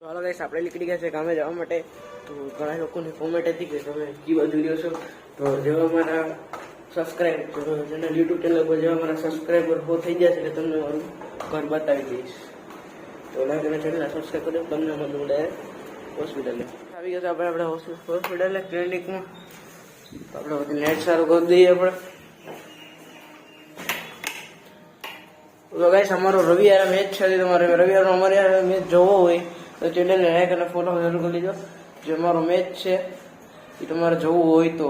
તો હાલો ગાઈસ, આપણે નીકળી ગયા છે કામે જવા માટે. તો ઘણા લોકોની કોમેન્ટ હતી કે તમે કી બાજુ રહ્યો છો. તો જેવા મારા ચેનલ યુટ્યુબ ચેનલ પર જેવા મારા સબસ્ક્રાઈબર થઈ ગયા છે એટલે તમને મારું ઘર બતાવી દઈશ. તો લાઈક અને ચેનલ સબસ્ક્રાઈબ કરી તમને મળું ડાયરેક્ટ હોસ્પિટલે. આવી ગયા છે આપણે હોસ્પિટલે ક્લિનિકમાં. તો આપણે બધું નેટ સારું કરી દઈએ આપણે. તો ગાઈસ, અમારો રવિવારે મેચ છે. તમારે રવિવારનો અમારે મેચ જોવો હોય તો ચેનલને લાઈક અને ફોલો જરૂર કરી લેજો. જે અમારો મેચ છે એ તમારે જોવું હોય તો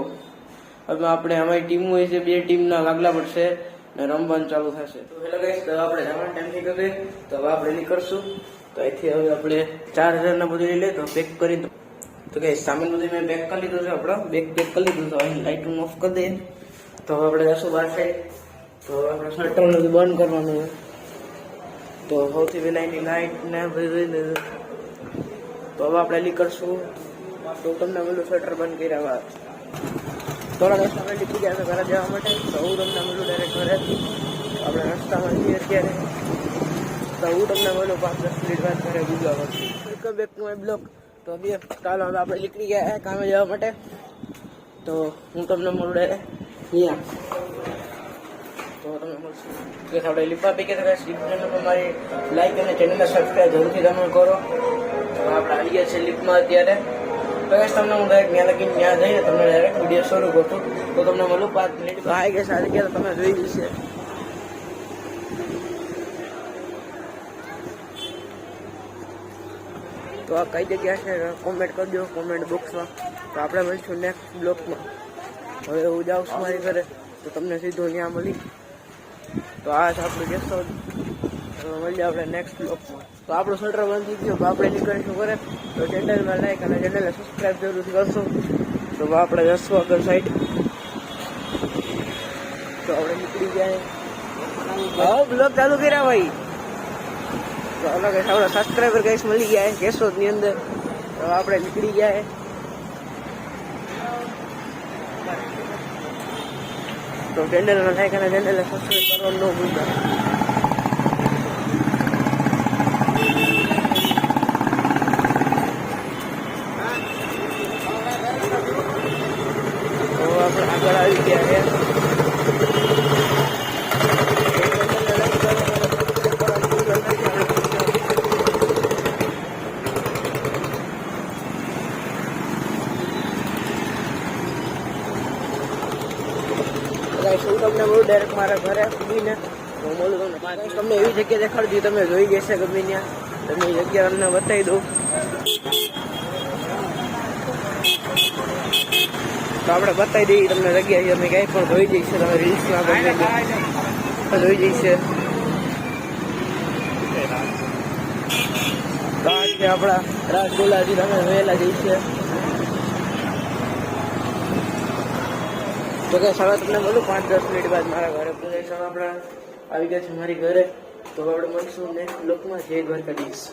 હવે આપણે અમારી ટીમ હોય છે, 2 ટીમના વાગલા પડશે ને રમવાનું ચાલુ થશે. તો હેલો ગાઈસ, તો આપણે જવાનો ટાઈમ થઈ ગયો છે. તો હવે આપણે નીકળશું. તો અહીંથી હવે આપણે 4000 બધું લઈ લે તો પેક કરી દો. તો ગાઈસ, સામાન બધું મેં પેક કરી લીધું છે. આપણો બેગ પેક કરી લીધું. તો અહીં લાઇટ ઓફ કરી દઈએ. તો હવે આપણે જશું બહાર સાઈડ. તો આપણે શટર બધું બંધ કરવાનું હોય. તો સૌથી પહેલા એની લાઇટ ને બધું. તો હવે આપણે નીકળશું. તો તમને પેલું શટર બંધ કર્યા થોડા રસ્તા આપણે નીકળી ગયા છે ઘરે જવા માટે. તો હું તમને મળું ડાયરેક્ટ ઘરે. આપણે રસ્તામાં છીએ અત્યારે. તો હું તમને મળું 5-10 મિનિટ બાદ ઘરે ગુજવા પડશે. Welcome back to my blog. તો ચાલો હવે આપણે નીકળી ગયા કામે જવા માટે. તો હું તમને મળું ડાયરેક્ટ અહીંયા. તો તમે મળશું કે આપણે લીપા પૈકી ચેનલ પર મારી લાઈક અને ચેનલને સબસ્ક્રાઈબ જરૂરથી તમે કરો. આપણે આવી ગયા છે લિફ્ટમાં અત્યારે. તો ગાઈસ, તમને હું ડાયરેક્ટ ત્યાં લગીને ત્યાં જઈને તમને ડાયરેક્ટ વિડીયો શરૂ કરું. તો તમને મળું 5 મિનિટ. તો આવી ગયા સારી ગયા. તમે જોઈ જશે. તો આ કઈ જગ્યા છે કોમેન્ટ કરજો કોમેન્ટ બોક્સમાં. તો આપણે મળીશું નેક્સ્ટ બ્લોગમાં. હવે હું જાઉં છું મારી ઘરે. તો તમને સીધો ત્યાં મળી. તો આ છે આપણું ગેસ્ટ. મળીએ આપણે નેક્સ્ટ બ્લોગમાં. તો આપણું શટર બંધ થઈ ગયું. તો આપણે નીકળીશું ઘરે. તો ચેનલમાં લાઈક અને ચેનલને સબસ્ક્રાઈબ જરૂરથી કરશો. તો આપણે જશું આગળ સાઈડ. તો આપણે નીકળી ગયા. બ્લોગ ચાલુ કર્યા ભાઈ. તો અલગ આપણા સબસ્ક્રાઈબર ગાઈસ મળી ગયા કેશોદની અંદર. તો આપણે નીકળી ગયા. તો ચેનલને લાઈક અને ચેનલને સબસ્ક્રાઈબ કરવાનું ન ભૂલતા. તો આપણે આગળ આવી ગયા છે. હું તમને મળું ડાયરેક્ટ મારા ઘરે ઉભીને. તો મળું તમને એવી જગ્યા દેખાડતી તમે જોઈ જશે ગમે ત્યાં. તમે એ જગ્યા અમને બતાવી દઉં. તો આપણે બતાવી દઈએ તમને જગ્યા. અમે ક્યાંય પણ જોઈ જઈશે. તમે રીલ્સમાં જોઈ જઈશે. તો આ છે આપણા રાજગોલાજી. તમે જોયેલા જઈશે. તો કે હવે તમને બોલું 5-10 મિનિટ બાદ મારા ઘરે. તો આપણે આવી ગયા છે મારી ઘરે. તો આપણે મળીશું નેક્સ્ટ બ્લોગમાં. જય દ્વારકાધીશ.